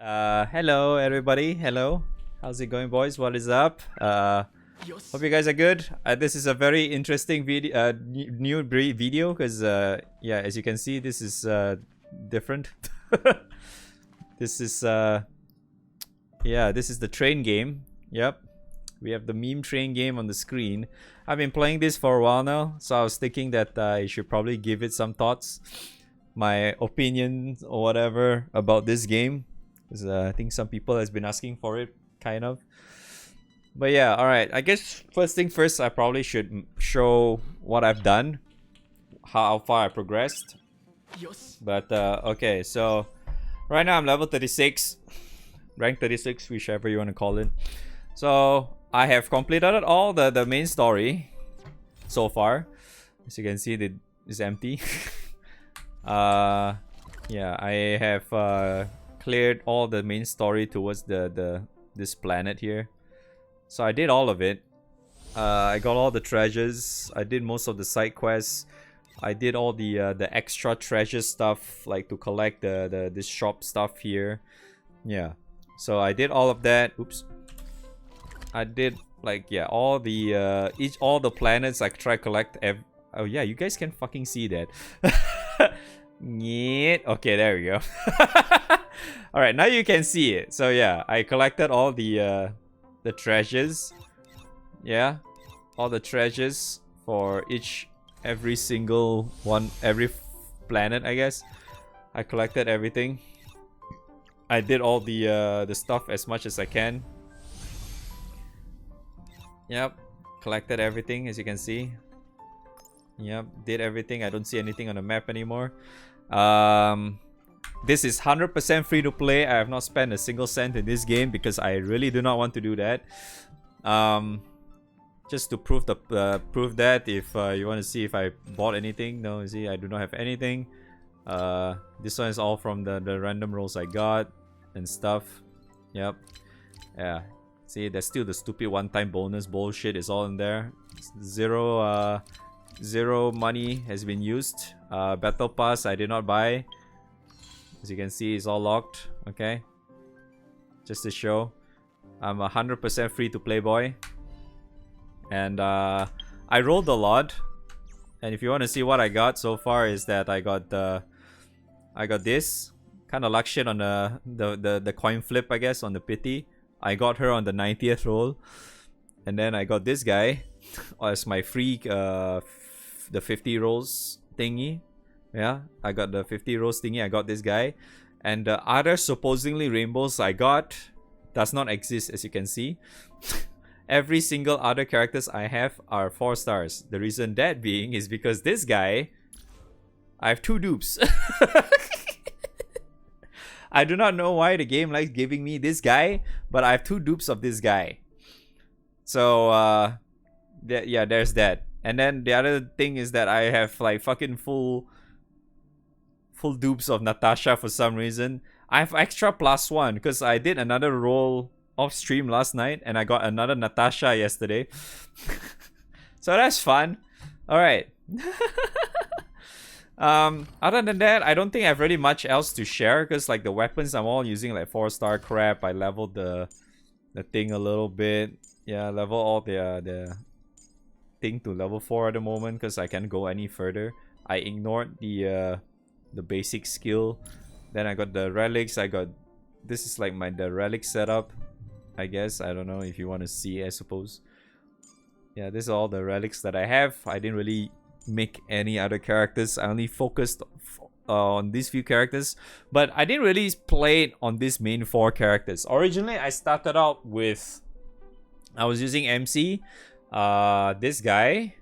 Hello everybody. Hello. How's it going, boys? What is up? Hope you guys are good. This is a very interesting video, new video, because yeah, as you can see, this is different. This is yeah, this is the train game. Yep, we have the meme train game on the screen. I've been playing this for a while now, so I was thinking that I should probably give it some thoughts, my opinions or whatever about this game. Because I think some people has been asking for it, kind of. But yeah, alright. I guess first thing first, I probably should show what I've done. How far I progressed. But okay, so right now I'm level 36. Rank 36, whichever you want to call it. So I have completed all the main story so far. As you can see, it is empty. Yeah, I have cleared all the main story towards this planet here. So I did all of it. I got all the treasures. I did most of the side quests. I did all the extra treasure stuff, like to collect this shop stuff here. Yeah. So I did all of that. Oops. I did like yeah all the all the planets. I try collect. Oh yeah, you guys can fucking see that. Yeah. Okay, there we go. All right, now you can see it. So yeah, I collected all the treasures. Yeah, all the treasures for every single one, every planet, I guess. I collected everything. I did all the stuff as much as I can. Yep, collected everything as you can see. Yep, did everything. I don't see anything on the map anymore. This is 100% free to play. I have not spent a single cent in this game because I really do not want to do that. Just to prove that if you want to see if I bought anything. No, you see, I do not have anything. This one is all from the random rolls I got and stuff. Yep. Yeah. See, there's still the stupid one-time bonus bullshit is all in there. Zero money has been used. Battle pass I did not buy. As you can see, it's all locked. Okay, just to show I'm 100% free to play boy. And I rolled a lot. And if you want to see what I got so far, is that I got this kind of luck shit on the coin flip, I guess, on the pity. I got her on the 90th roll. And then I got this guy as my free the 50 rolls thingy. Yeah, I got the 50 rolls thingy. I got this guy. And the other supposedly rainbows I got does not exist, as you can see. Every single other characters I have are 4 stars. The reason that being is because this guy, I have 2 dupes. I do not know why the game likes giving me this guy, but I have 2 dupes of this guy. So yeah, there's that. And then the other thing is that I have like fucking full dupes of Natasha for some reason. I have extra +1 because I did another roll off stream last night and I got another Natasha yesterday. So that's fun. Alright. Other than that, I don't think I have really much else to share because like the weapons I'm all using like 4-star crap. I leveled the thing a little bit. Yeah, level all the thing to level 4 at the moment because I can't go any further. I ignored the basic skill. Then I got the relics. This is like the relic setup, I guess. I don't know if you want to see, I suppose. Yeah, this is all the relics that I have. I didn't really make any other characters. I only focused on these few characters, but I didn't really play it on these main 4 characters. Originally, I started out with I was using MC, this guy.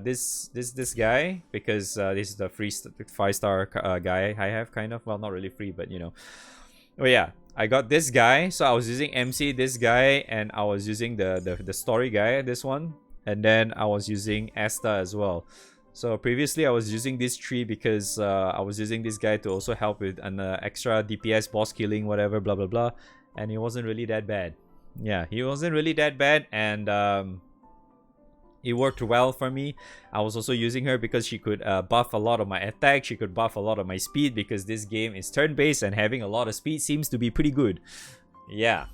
This guy, because this is the free 5-star guy I have, kind of. Well, not really free, but you know. Oh yeah, I got this guy. So I was using MC, this guy, and I was using the story guy, this one, and then I was using Asta as well. So previously I was using this tree because I was using this guy to also help with an extra DPS, boss killing, whatever, blah blah blah, and he wasn't really that bad. Yeah, he wasn't really that bad, and it worked well for me. I was also using her because she could buff a lot of my attack. She could buff a lot of my speed because this game is turn-based and having a lot of speed seems to be pretty good. Yeah.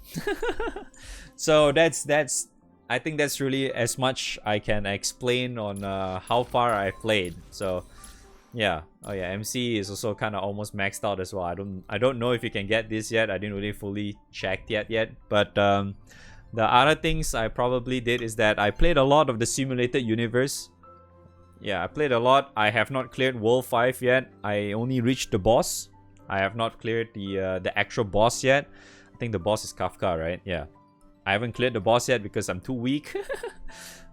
So that's I think that's really as much I can explain on how far I played. So yeah. Oh yeah, MC is also kind of almost maxed out as well. I don't know if you can get this yet. I didn't really fully check yet. But the other things I probably did is that I played a lot of the simulated universe. Yeah, I played a lot. I have not cleared World 5 yet. I only reached the boss. I have not cleared the actual boss yet. I think the boss is Kafka, right? Yeah. I haven't cleared the boss yet because I'm too weak.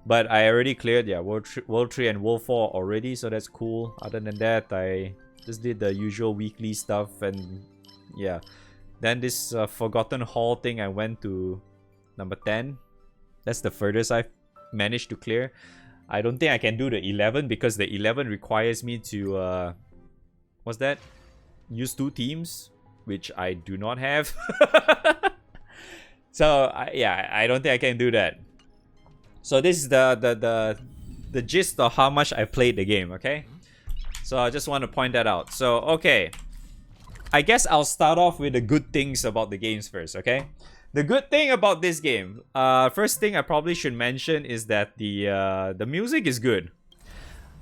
But I already cleared, yeah, World 3 and World 4 already, so that's cool. Other than that, I just did the usual weekly stuff, and yeah. Then this Forgotten Hall thing, I went to number 10. That's the furthest I've managed to clear. I don't think I can do the 11 because the 11 requires me to, what's that? Use 2 teams, which I do not have. So, yeah, I don't think I can do that. So this is the gist of how much I played the game, okay? So I just want to point that out. So, okay. I guess I'll start off with the good things about the games first, okay? The good thing about this game, first thing I probably should mention is that the music is good.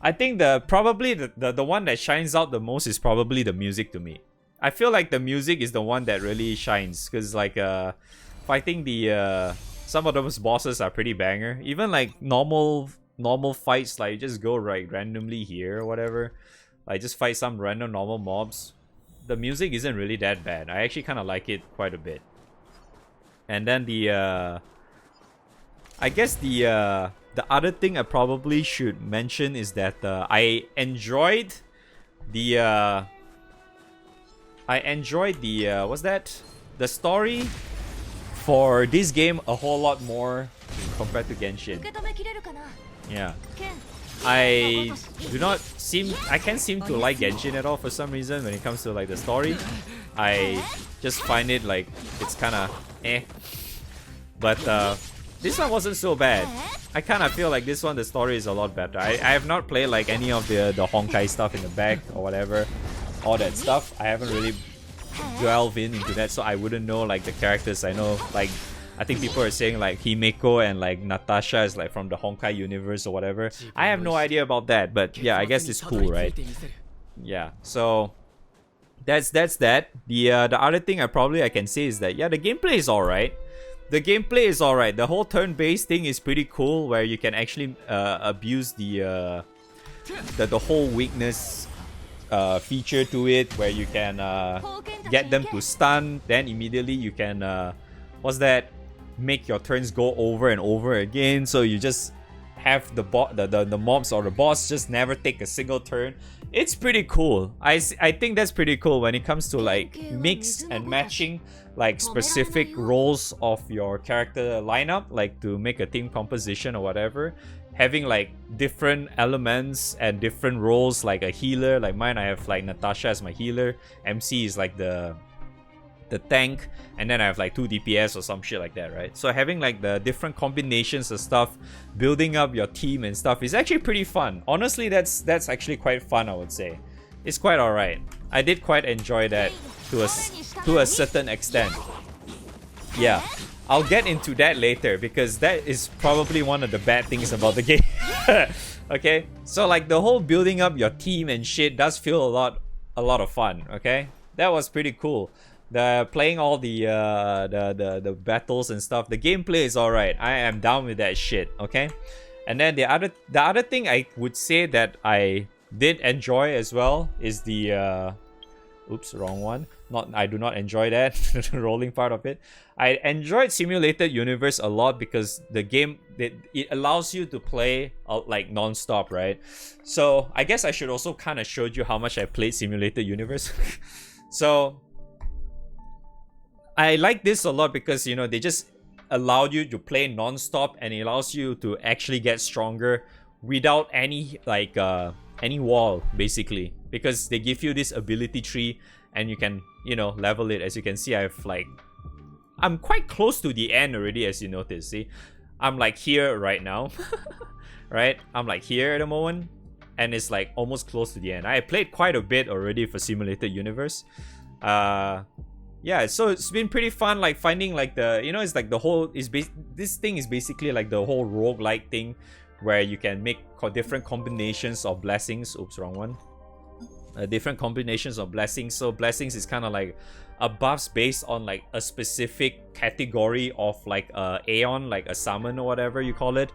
I think probably the one that shines out the most is probably the music to me. I feel like the music is the one that really shines, because like fighting some of those bosses are pretty banger. Even like normal fights, like you just go right randomly here or whatever, like just fight some random normal mobs. The music isn't really that bad. I actually kind of like it quite a bit. And then I guess the other thing I probably should mention is that I enjoyed the what's that? The story for this game a whole lot more compared to Genshin. Yeah. I can't seem to like Genshin at all for some reason when it comes to like the story. I just find it like it's kinda eh. But this one wasn't so bad. I kinda feel like this one the story is a lot better. I have not played like any of the Honkai stuff in the back or whatever. All that stuff. I haven't really delve into that, so I wouldn't know like the characters. I know like I think people are saying like Himeko and like Natasha is like from the Honkai universe or whatever. I have no idea about that, but yeah, I guess it's cool, right? Yeah, so that's that. The other thing I can say is that yeah, the gameplay is alright. The whole turn-based thing is pretty cool, where you can actually abuse the whole weakness feature to it, where you can get them to stun, then immediately you can make your turns go over and over again, so you just have the mobs or the boss just never take a single turn. It's pretty cool. I think that's pretty cool when it comes to like mix and matching like specific roles of your character lineup, like to make a team composition or whatever. Having like different elements and different roles, like a healer, like mine, I have like Natasha as my healer, MC is like the tank, and then I have like 2 DPS or some shit like that, right? So having like the different combinations of stuff, building up your team and stuff is actually pretty fun. Honestly, that's actually quite fun, I would say. It's quite alright. I did quite enjoy that to a certain extent. Yeah. I'll get into that later because that is probably one of the bad things about the game. Okay? So like the whole building up your team and shit does feel a lot of fun, okay? That was pretty cool. The playing all the battles and stuff, the gameplay is alright. I am down with that shit, okay? And then the other thing I would say that I did enjoy as well is the oops, wrong one. I do not enjoy that, the rolling part of it. I enjoyed Simulated Universe a lot because the game, it allows you to play like non-stop, right? So I guess I should also kind of show you how much I played Simulated Universe. So I like this a lot because, you know, they just allowed you to play non-stop, and it allows you to actually get stronger without any like any wall, basically, because they give you this ability tree and you can, you know, level it. As you can see, I'm quite close to the end already, as you notice. See, I'm like here right now. Right? I'm like here at the moment. And it's like almost close to the end. I played quite a bit already for Simulated Universe. Yeah, so it's been pretty fun, like finding like the, you know, it's like the whole this thing is basically like the whole roguelike thing where you can make different combinations of blessings. Oops, wrong one. Different combinations of blessings. So blessings is kind of like a buffs based on like a specific category of like a Aeon, like a summon or whatever you call it.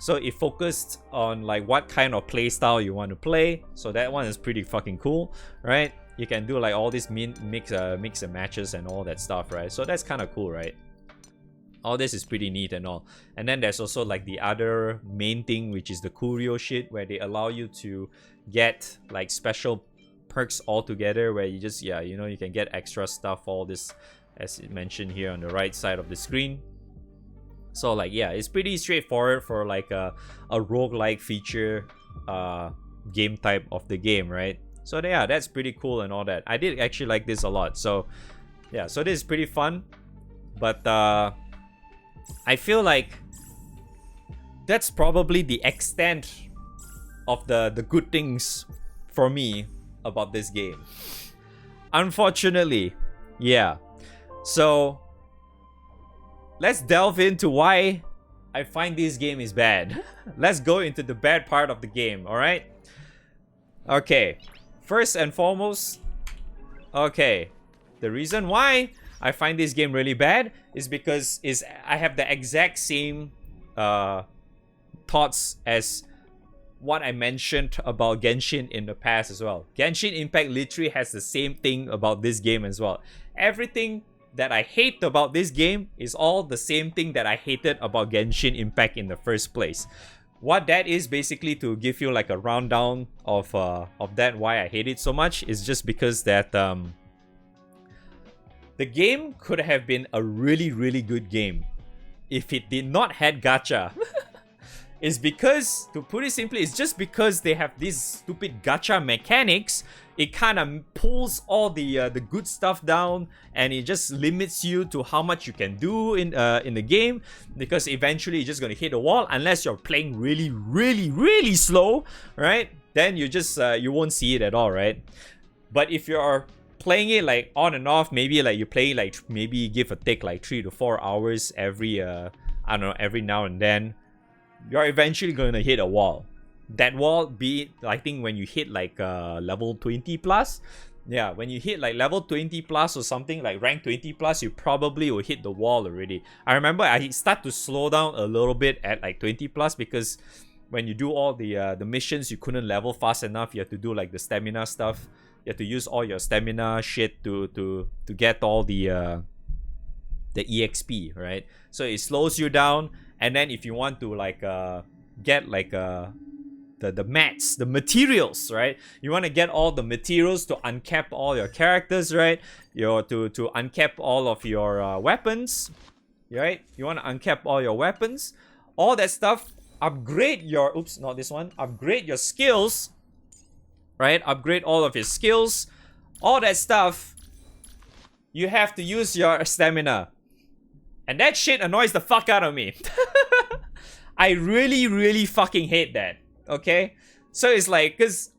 So it focused on like what kind of play style you want to play. So that one is pretty fucking cool, right? You can do like all these mix and matches and all that stuff, right? So that's kind of cool, right? All this is pretty neat and all. And then there's also like the other main thing, which is the curio shit, where they allow you to get like special perks all together, where you just, yeah, you know, you can get extra stuff, all this as mentioned here on the right side of the screen. So like, yeah, it's pretty straightforward for like a roguelike feature game type of the game, right? So yeah, that's pretty cool and all that. I did actually like this a lot. So yeah, so this is pretty fun. But I feel like that's probably the extent of the good things for me about this game. Unfortunately, yeah. So let's delve into why I find this game is bad. Let's go into the bad part of the game, alright? Okay. First and foremost, okay, the reason why I find this game really bad is because I have the exact same thoughts as what I mentioned about Genshin in the past as well. Genshin Impact literally has the same thing about this game as well. Everything that I hate about this game is all the same thing that I hated about Genshin Impact in the first place. What that is, basically, to give you like a rundown of that, why I hate it so much, is just because that the game could have been a really, really good game if it did not had gacha. It's because, to put it simply, it's just because they have these stupid gacha mechanics. It kind of pulls all the good stuff down, and it just limits you to how much you can do in the game, because eventually you're just gonna hit a wall unless you're playing really, really, really slow, right? Then you just you won't see it at all, right? But if you're playing it like on and off, maybe like you play like maybe give or take like 3 to 4 hours every I don't know, every now and then, you're eventually gonna hit a wall. That wall be, I think when you hit like level 20 plus, yeah, when you hit like level 20 plus or something, like rank 20 plus, you probably will hit the wall already. I remember I start to slow down a little bit at like 20 plus, because when you do all the missions, you couldn't level fast enough. You have to do like the stamina stuff. You have to use all your stamina shit to get all the EXP, right? So it slows you down. And then if you want to like get like the mats, the materials, right? You want to get all the materials to uncap all your characters, right? To uncap all of your weapons, right? You want to uncap all your weapons, all that stuff. Upgrade your, oops, not this one. Upgrade your skills, right? Upgrade all of your skills, all that stuff. You have to use your stamina. And that shit annoys the fuck out of me. I really, really fucking hate that. Okay? So it's like, because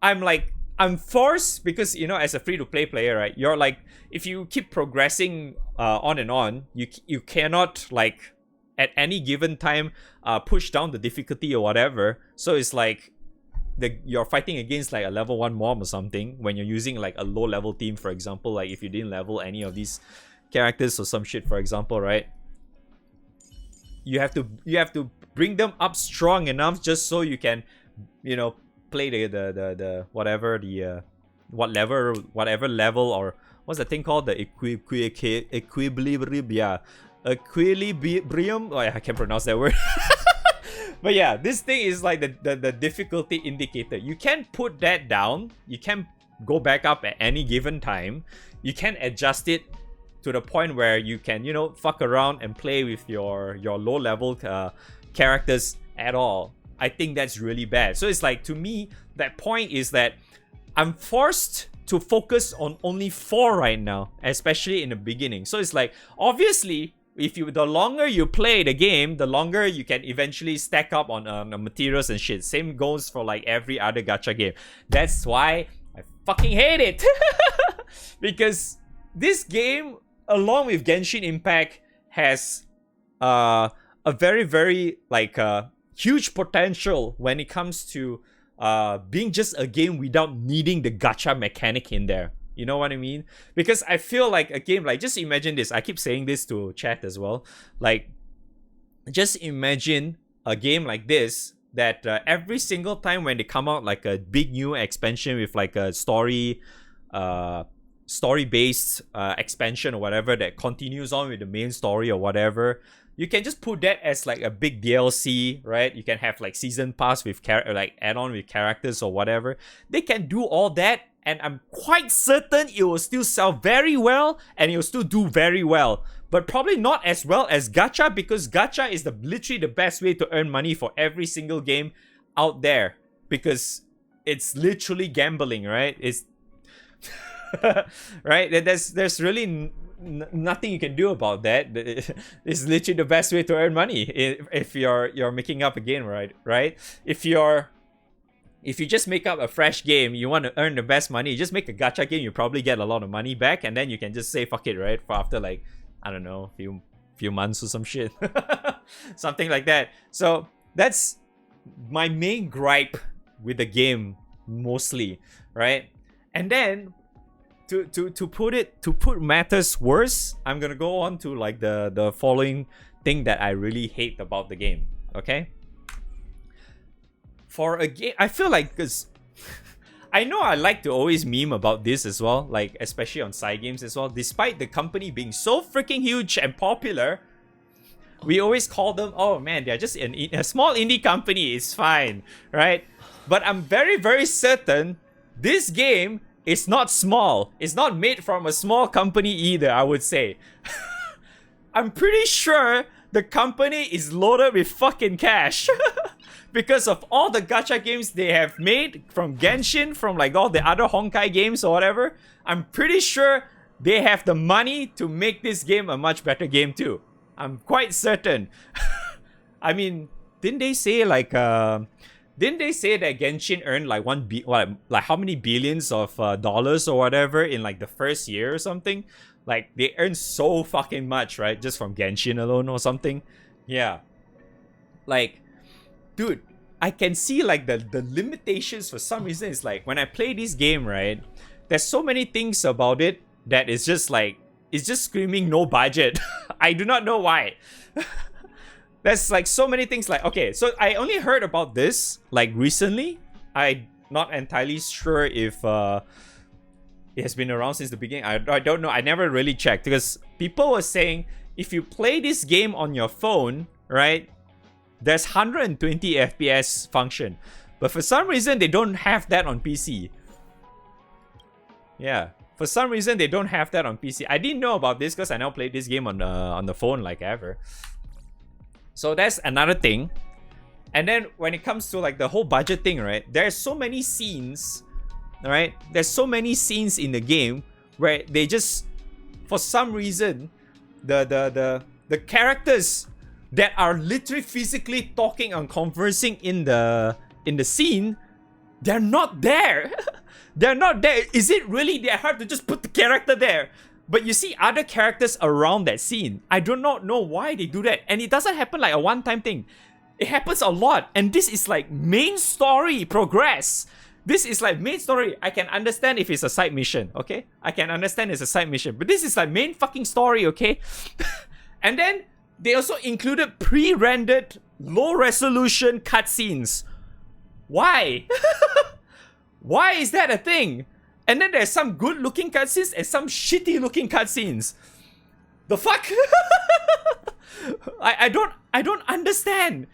I'm forced, because, you know, as a free-to-play player, right? You're like, if you keep progressing on and on, you cannot, like, at any given time, push down the difficulty or whatever. So it's like, you're fighting against like a level 1 mob or something when you're using like a low-level team, for example. Like if you didn't level any of these characters or some shit, for example, right? You have to bring them up strong enough just so you can, you know, play the whatever level, or what's the thing called, the equilibrium, yeah, equilibrium. Oh, I can't pronounce that word. But yeah, this thing is like the difficulty indicator. You can put that down. You can go back up at any given time. You can adjust it to the point where you can, you know, fuck around and play with your low level characters at all. I think that's really bad. So it's like, to me, that point is that I'm forced to focus on only 4 right now, especially in the beginning. So it's like, obviously, the longer you play the game, the longer you can eventually stack up on materials and shit. Same goes for like every other gacha game. That's why I fucking hate it. Because this game, along with Genshin Impact, has a very, very like huge potential when it comes to being just a game without needing the gacha mechanic in there. You know what I mean? Because I feel like a game, like, just imagine this. I keep saying this to chat as well. Like, just imagine a game like this that every single time when they come out like a big new expansion with like a story-based expansion or whatever that continues on with the main story or whatever, you can just put that as like a big DLC, right? You can have like season pass with like add-on with characters or whatever. They can do all that, and I'm quite certain it will still sell very well and it will still do very well. But probably not as well as Gacha, because Gacha is literally the best way to earn money for every single game out there. Because it's literally gambling, right? It's right? There's really nothing you can do about that. It's literally the best way to earn money if you're making up a game, right? If you just make up a fresh game, you want to earn the best money, you just make a gacha game, you probably get a lot of money back, and then you can just say fuck it, right? For after like, I don't know, few months or some shit. Something like that. So that's my main gripe with the game mostly, right? And then to put matters worse, I'm gonna go on to like the following thing that I really hate about the game. Okay? For a game, I feel like, because I know I like to always meme about this as well, like especially on side games as well. Despite the company being so freaking huge and popular, we always call them, oh man, they're just a small indie company, it's fine, right? But I'm very, very certain this game is not small. It's not made from a small company either, I would say. I'm pretty sure the company is loaded with fucking cash. Because of all the gacha games they have made, from Genshin, from like all the other Honkai games or whatever, I'm pretty sure they have the money to make this game a much better game too. I'm quite certain. I mean, didn't they say that Genshin earned like like how many billions of dollars or whatever in like the first year or something? Like they earned so fucking much, right? Just from Genshin alone or something. Yeah. Like, dude, I can see like the limitations for some reason. It's like when I play this game, right? There's so many things about it that is just like, it's just screaming no budget. I do not know why. There's like so many things like, okay, so I only heard about this like recently. I'm not entirely sure if it has been around since the beginning. I don't know. I never really checked, because people were saying if you play this game on your phone, right, there's 120 FPS function. But for some reason, they don't have that on PC. Yeah. For some reason, they don't have that on PC. I didn't know about this because I now played this game on the phone like ever. So that's another thing. And then when it comes to like the whole budget thing, right? There's so many scenes, right? There's so many scenes in the game where they just, for some reason, the characters that are literally physically talking and conversing in the scene, they're not there. They're not there. Is it really that hard to just put the character there? But you see other characters around that scene. I do not know why they do that. And it doesn't happen like a one-time thing. It happens a lot. And this is like main story progress. This is like main story. I can understand if it's a side mission, okay? I can understand it's a side mission. But this is like main fucking story, okay? And then they also included pre-rendered low-resolution cutscenes. Why? Why is that a thing? And then there's some good-looking cutscenes and some shitty-looking cutscenes. The fuck? I don't understand.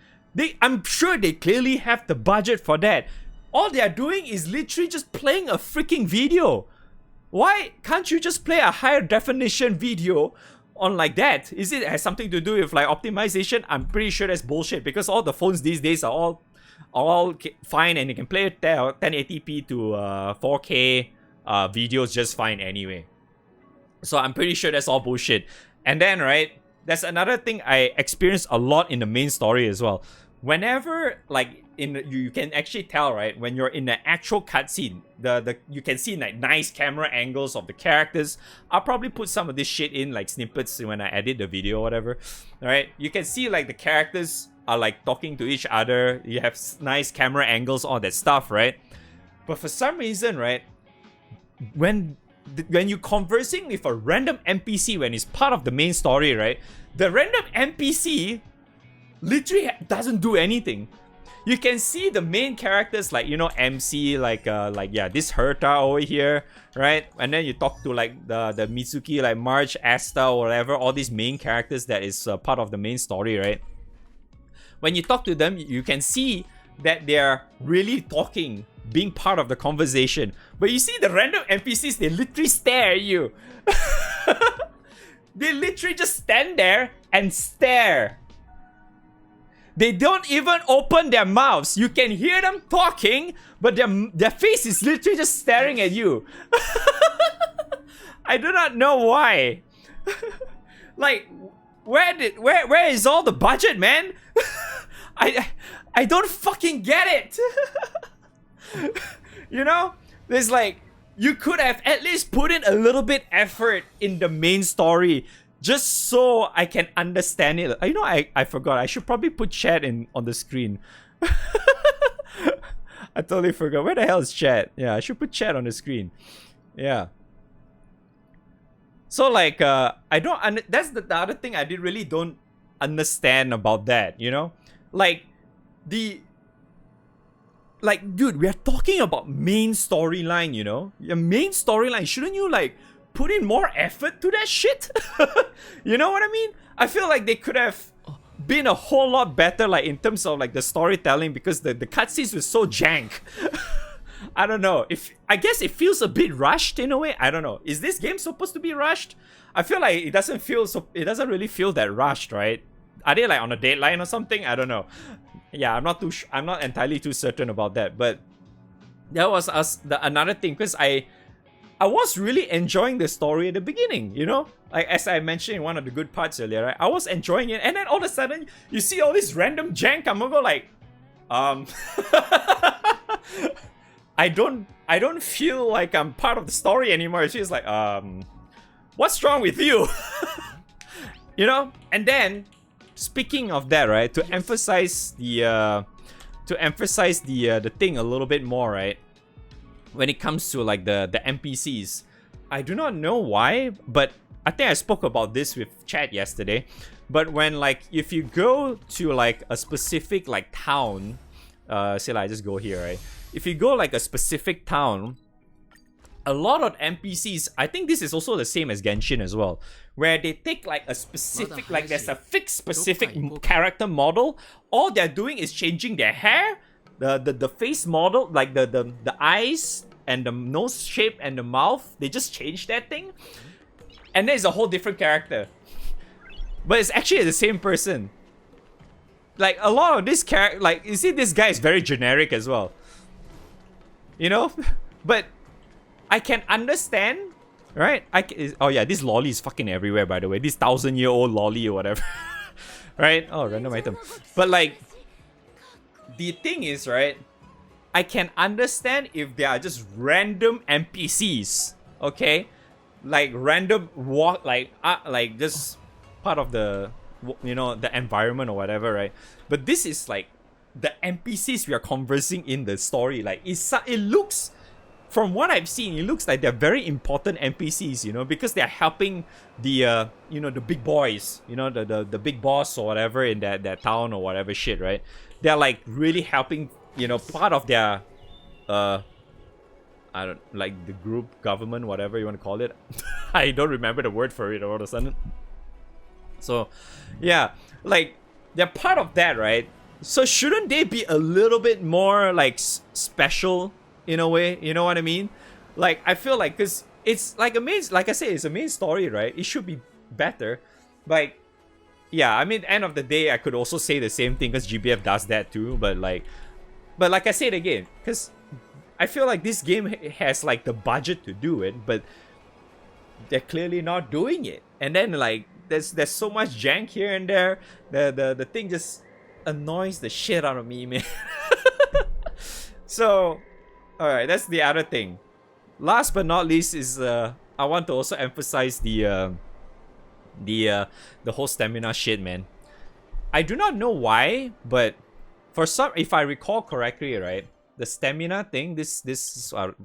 I'm sure they clearly have the budget for that. All they are doing is literally just playing a freaking video. Why can't you just play a higher definition video on like that? Is it has something to do with like optimization? I'm pretty sure that's bullshit, because all the phones these days are all fine and you can play 1080p to 4K videos just fine anyway. So I'm pretty sure that's all bullshit. And then, right, that's another thing I experienced a lot in the main story as well. Whenever like you can actually tell, right, when you're in the actual cutscene, the you can see like nice camera angles of the characters. I'll probably put some of this shit in like snippets when I edit the video or whatever. Alright, you can see like the characters are like talking to each other. You have nice camera angles, all that stuff, right? But for some reason, right, when you're conversing with a random NPC when it's part of the main story, right, the random NPC literally doesn't do anything. You can see the main characters like, you know, MC, like yeah, this Herta over here, right? And then you talk to like the Mitsuki, like March, Asta, or whatever, all these main characters that is part of the main story, right? When you talk to them, you can see that they're really talking, being part of the conversation. But you see the random NPCs, they literally stare at you. They literally just stand there and stare. They don't even open their mouths. You can hear them talking, but their face is literally just staring at you. I do not know why. Like, where is all the budget, man? I don't fucking get it. You know? There's like, you could have at least put in a little bit effort in the main story just so I can understand it. You know, I forgot. I should probably put chat on the screen. I totally forgot. Where the hell is chat? Yeah, I should put chat on the screen. Yeah. So like, I don't. That's the other thing I really don't understand about that. You know, like dude, we are talking about main storyline. You know, your main storyline. Shouldn't you like put in more effort to that shit? You know what I mean? I feel like they could have been a whole lot better, like in terms of like the storytelling, because the cutscenes were so jank. I don't know. I guess it feels a bit rushed in a way. I don't know. Is this game supposed to be rushed? I feel like it doesn't really feel that rushed, right? Are they like on a deadline or something? I don't know. Yeah, I'm not entirely too certain about that. But that was another thing, because I was really enjoying the story at the beginning, you know? Like, as I mentioned in one of the good parts earlier, right? I was enjoying it, and then all of a sudden, you see all this random jank. I'm gonna go like, I don't feel like I'm part of the story anymore. She's like, what's wrong with you? You know? And then, speaking of that, right? To emphasize the thing a little bit more, right? When it comes to like the NPCs, I do not know why, but I think I spoke about this with chat yesterday. But when like, if you go to like a specific like town, say like I just go here, right? If you go like a specific town, a lot of NPCs, I think this is also the same as Genshin as well, where they take like a specific, like there's a fixed specific character model. All they're doing is changing their hair, the face model, like the eyes and the nose shape and the mouth. They just change that thing, and then it's a whole different character. But it's actually the same person. Like a lot of this character, like you see, this guy is very generic as well. You know, but I can understand, right? Oh yeah, this lolly is fucking everywhere, by the way. This 1,000-year-old lolly or whatever. Right? Oh, random item. But like, the thing is, right, I can understand if they are just random NPCs, okay? Like random walk, like just part of the, you know, the environment or whatever, right? But this is like the NPCs we are conversing in the story. Like it looks, from what I've seen, it looks like they're very important NPCs, you know, because they're helping the you know, the big boys, you know, the big boss or whatever in that town or whatever shit, right? They're like really helping, you know, part of their I don't like the group, government, whatever you want to call it. I don't remember the word for it all of a sudden. So yeah, like they're part of that, right? So shouldn't they be a little bit more like special in a way? You know what I mean? Like I feel like, because it's like like I say, it's a main story, right? It should be better. Like, yeah, I mean, end of the day, I could also say the same thing, because GBF does that too. But like I said again, because I feel like this game has like the budget to do it, but they're clearly not doing it. And then like there's so much jank here and there. The thing just annoys the shit out of me, man. So, alright, that's the other thing. Last but not least is I want to also emphasize the whole stamina shit, man. I do not know why, but for some, if I recall correctly, right, the stamina thing, this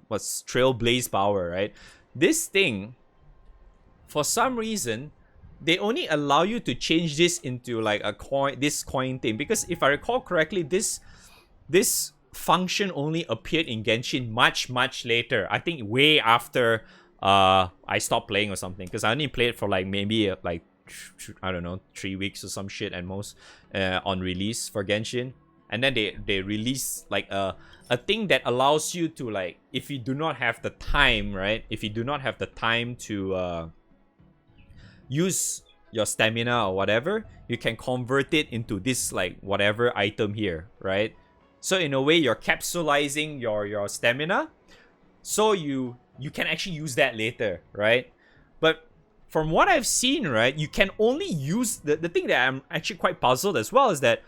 was Trailblaze power, right? This thing, for some reason, they only allow you to change this into like a coin, this coin thing. Because if I recall correctly, this function only appeared in Genshin much later. I think way after I stopped playing or something. Because I only played for like maybe like I don't know 3 weeks or some shit at most on release for Genshin. And then they release like a thing that allows you to, like, if you do not have the time, right? If you do not have the time to use your stamina or whatever, you can convert it into this like whatever item here, right? So in a way, you're capsulizing your stamina, so you can actually use that later, right? But from what I've seen, right, you can only use the thing that I'm actually quite puzzled as well is that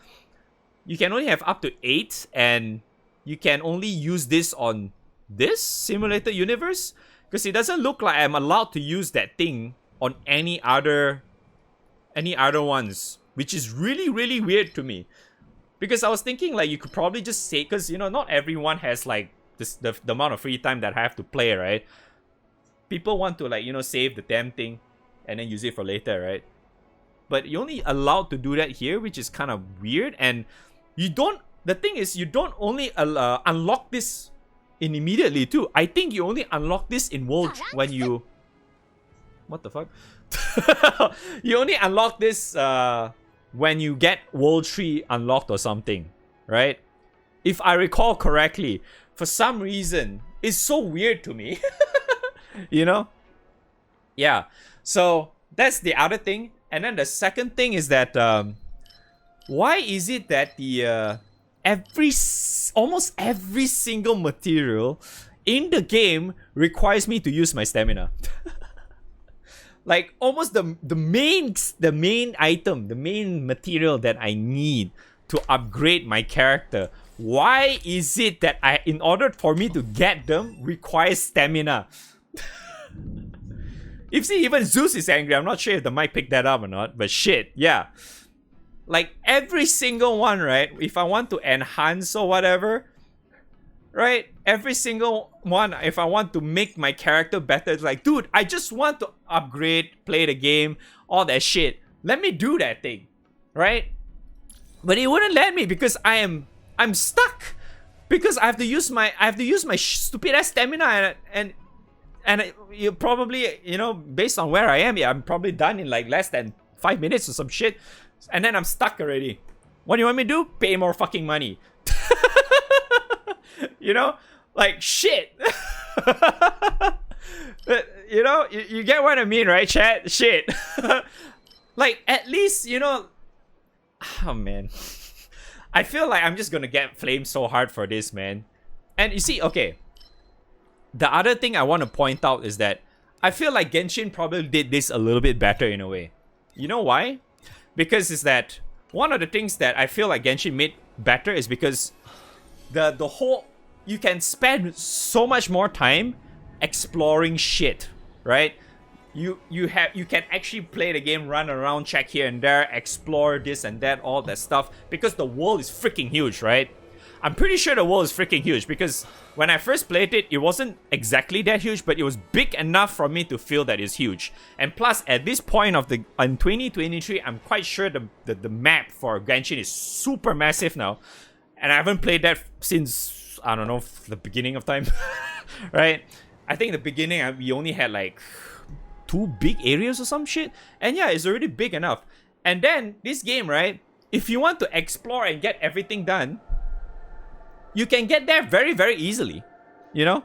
you can only have up to 8, and you can only use this on this simulated universe, because it doesn't look like I'm allowed to use that thing on any other ones, which is really weird to me. Because I was thinking like you could probably just say, because you know not everyone has like this the amount of free time that I have to play, right? People want to like, you know, save the damn thing and then use it for later, right? But you're only allowed to do that here, which is kind of weird. And you don't, the thing is, you don't only unlock this immediately too. I think you only unlock this in world when you, what the fuck? You only unlock this when you get World 3 unlocked or something, right? If I recall correctly, for some reason, it's so weird to me. You know? Yeah. So that's the other thing. And then the second thing is that why is it that the almost every single material in the game requires me to use my stamina? Like almost the main item, the main material that I need to upgrade my character. Why is it that in order for me to get them, requires stamina? If see, even Zeus is angry. I'm not sure if the mic picked that up or not, but shit, yeah. Like every single one, right? If I want to enhance or whatever, right? Every single one, if I want to make my character better, it's like, dude, I just want to upgrade, play the game, all that shit. Let me do that thing, right? But it wouldn't let me because I'm stuck. Because I have to use my stupid ass stamina and you probably, you know, based on where I am, yeah, I'm probably done in like less than 5 minutes or some shit. And then I'm stuck already. What do you want me to do? Pay more fucking money. You know? Like, shit. You know? You get what I mean, right, chat? Shit. Like, at least, you know... Oh, man. I feel like I'm just gonna get flamed so hard for this, man. And you see, okay. The other thing I want to point out is that I feel like Genshin probably did this a little bit better in a way. You know why? Because it's that one of the things that I feel like Genshin made better is because the whole, you can spend so much more time exploring shit, right? You can actually play the game, run around, check here and there, explore this and that, all that stuff, because the world is freaking huge, right? I'm pretty sure the world is freaking huge because when I first played it, it wasn't exactly that huge, but it was big enough for me to feel that it's huge. And plus, at this point of in 2023, I'm quite sure the map for Genshin is super massive now. And I haven't played that since, I don't know, the beginning of time, right? I think in the beginning, we only had like 2 big areas or some shit. And yeah, it's already big enough. And then, this game, right? If you want to explore and get everything done, you can get there very easily, you know?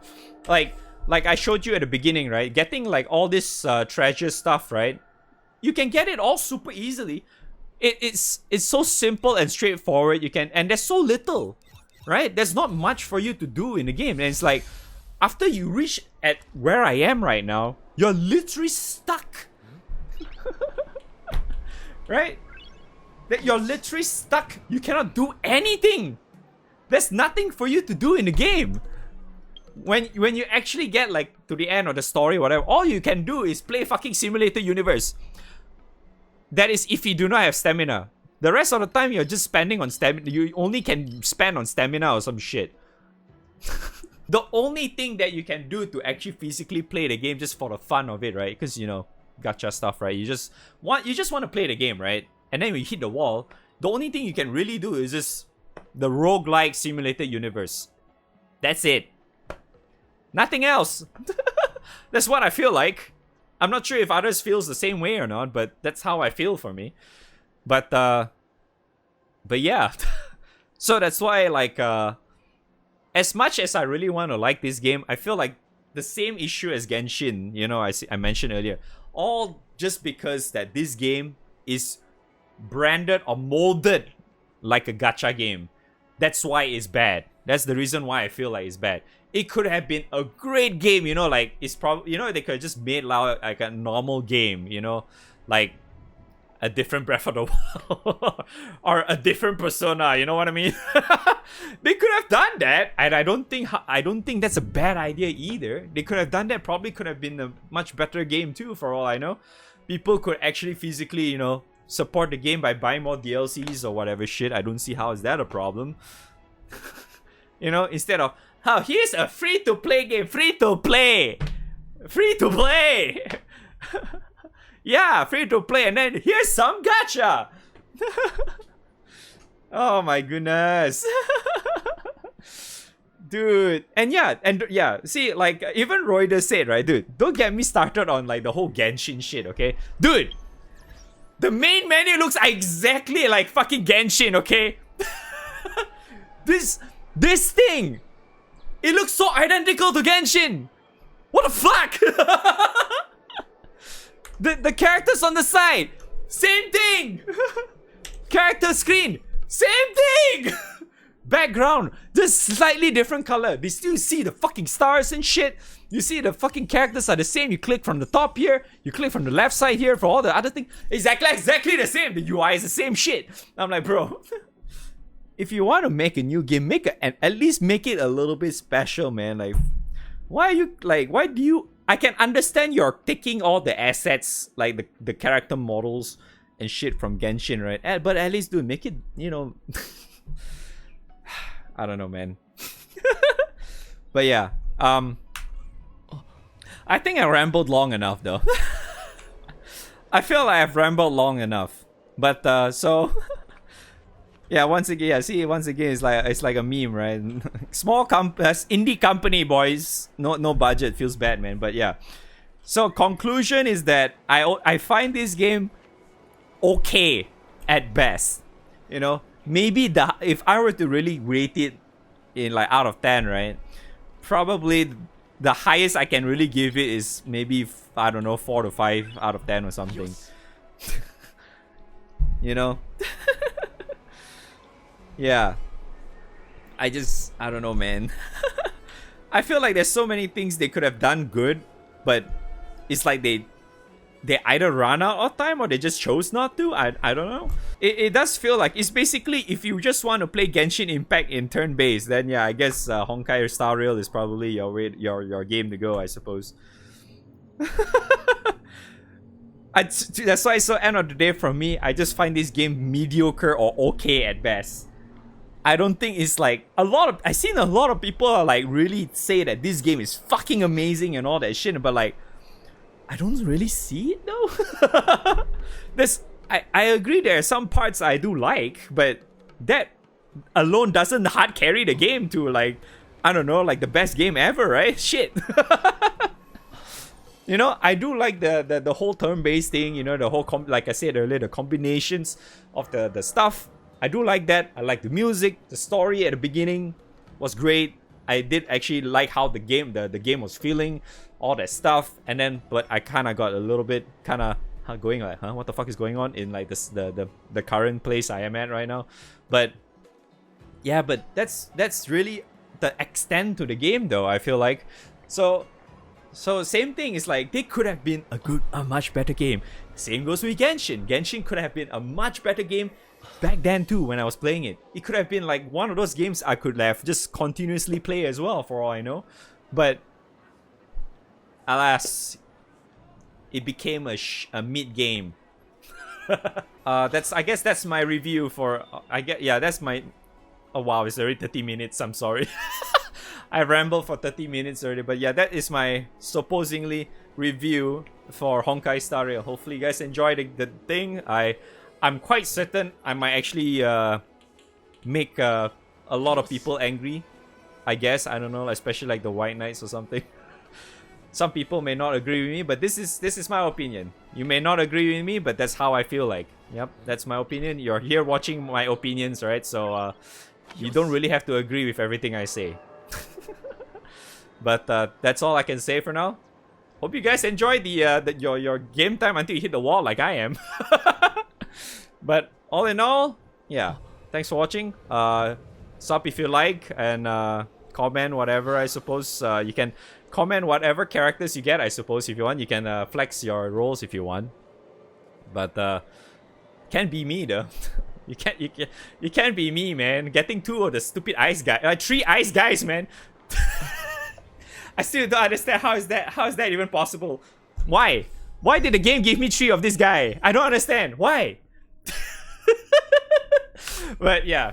Like I showed you at the beginning, right? Getting like all this treasure stuff, right? You can get it all super easily. It's so simple and straightforward. You can, and there's so little, right? There's not much for you to do in the game. And it's like, after you reach at where I am right now, you're literally stuck. right? That you're literally stuck. You cannot do anything. There's nothing for you to do in the game. When you actually get like to the end of the story, whatever, all you can do is play fucking simulator universe. That is if you do not have stamina. The rest of the time you're just spending on stamina. You only can spend on stamina or some shit. The only thing that you can do to actually physically play the game just for the fun of it, right? Because you know, gacha stuff, right? You just want to play the game, right? And then when you hit the wall, the only thing you can really do is just the roguelike simulated universe. That's it. Nothing else. That's what I feel like. I'm not sure if others feels the same way or not, but that's how I feel for me. But yeah. So that's why, like, as much as I really want to like this game, I feel like the same issue as Genshin, you know, I mentioned earlier. All just because that this game is branded or molded like a gacha game. That's why it's bad. That's the reason why I feel like it's bad. It could have been a great game, you know, like it's probably, you know, they could have just made like a normal game, you know, like a different Breath of the Wild or a different Persona, you know what I mean? They could have done that, and I don't think that's a bad idea either. They could have done that. Probably could have been a much better game too, for all I know. People could actually physically, you know, support the game by buying more DLCs or whatever shit. I don't see how is that a problem. You know, instead of, oh, here's a free-to-play game. Free-to-play! Free-to-play! Yeah, free-to-play. And then here's some gacha! Oh my goodness. Dude. And yeah, see, like, even Roider said, right, dude, don't get me started on, like, the whole Genshin shit, okay? Dude! The main menu looks exactly like fucking Genshin, okay? This thing! It looks so identical to Genshin! What the fuck? The characters on the side, same thing! Character screen, same thing! Background, just slightly different color. They still see the fucking stars and shit. You see the fucking characters are the same. You click from the top here, you click from the left side here for all the other things. Exactly the same. The UI is the same shit. I'm like, bro. If you want to make a new game, at least make it a little bit special, man. Like, why do you... I can understand you're taking all the assets, like the character models and shit from Genshin, right? But at least, dude, make it, you know... I don't know, man. But yeah, I think I rambled long enough, though. I feel like I've rambled long enough. But, so... Yeah, once again, it's like a meme, right? Small indie company, boys. No budget, feels bad, man. But yeah. So conclusion is that I find this game okay at best. You know, maybe if I were to really rate it in like out of 10, right? Probably the highest I can really give it is maybe, I don't know, 4 to 5 out of 10 or something. Yes. You know. Yeah. I don't know, man. I feel like there's so many things they could have done good, but it's like they either run out of time or they just chose not to. I don't know. It does feel like it's basically, if you just want to play Genshin Impact in turn-based, then yeah, I guess Honkai Star Rail is probably your game to go, I suppose. That's why, so end of the day, for me, I just find this game mediocre or okay at best. I don't think it's like I've seen a lot of people like really say that this game is fucking amazing and all that shit, but like, I don't really see it though. I agree there are some parts I do like, but that alone doesn't hard carry the game to like, I don't know, like the best game ever, right? Shit. You know, I do like the whole turn-based thing, you know, the whole, like I said earlier, the combinations of the stuff. I do like that. I like the music. The story at the beginning was great. I did actually like how the game was feeling, all that stuff. And then, but I kind of got a little bit going like, what the fuck is going on in like this the current place I am at right now. But yeah, but that's really the extent to the game though, I feel like. So same thing is like, they could have been a much better game. Same goes with Genshin. Genshin could have been a much better game back then too when I was playing it. It could have been like one of those games I could have just continuously play as well for all I know. But alas, it became a mid game. I guess that's my review for that's my. Oh wow, it's already 30 minutes. I'm sorry. I rambled for 30 minutes already, but yeah, that is my supposedly review for Honkai Star Rail. Hopefully you guys enjoyed the thing. I'm quite certain I might actually make a lot of people angry. I guess, I don't know, especially like the White Knights or something. Some people may not agree with me, but this is my opinion. You may not agree with me, but that's how I feel like. Yep, that's my opinion. You're here watching my opinions, right? So you don't really have to agree with everything I say. But that's all I can say for now. Hope you guys enjoy your game time until you hit the wall like I am. But all in all, yeah. Thanks for watching. Sub if you like, and comment whatever. I suppose you can comment whatever characters you get. I suppose if you want, you can flex your roles if you want. But can't be me though. You can't be me, man. Getting 2 of the stupid ice guy, 3 ice guys, man. I still don't understand how is that even possible? Why did the game give me 3 of this guy? I don't understand. Why? But yeah.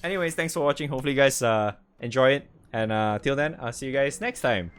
Anyways, thanks for watching. Hopefully you guys enjoy it. And till then, I'll see you guys next time.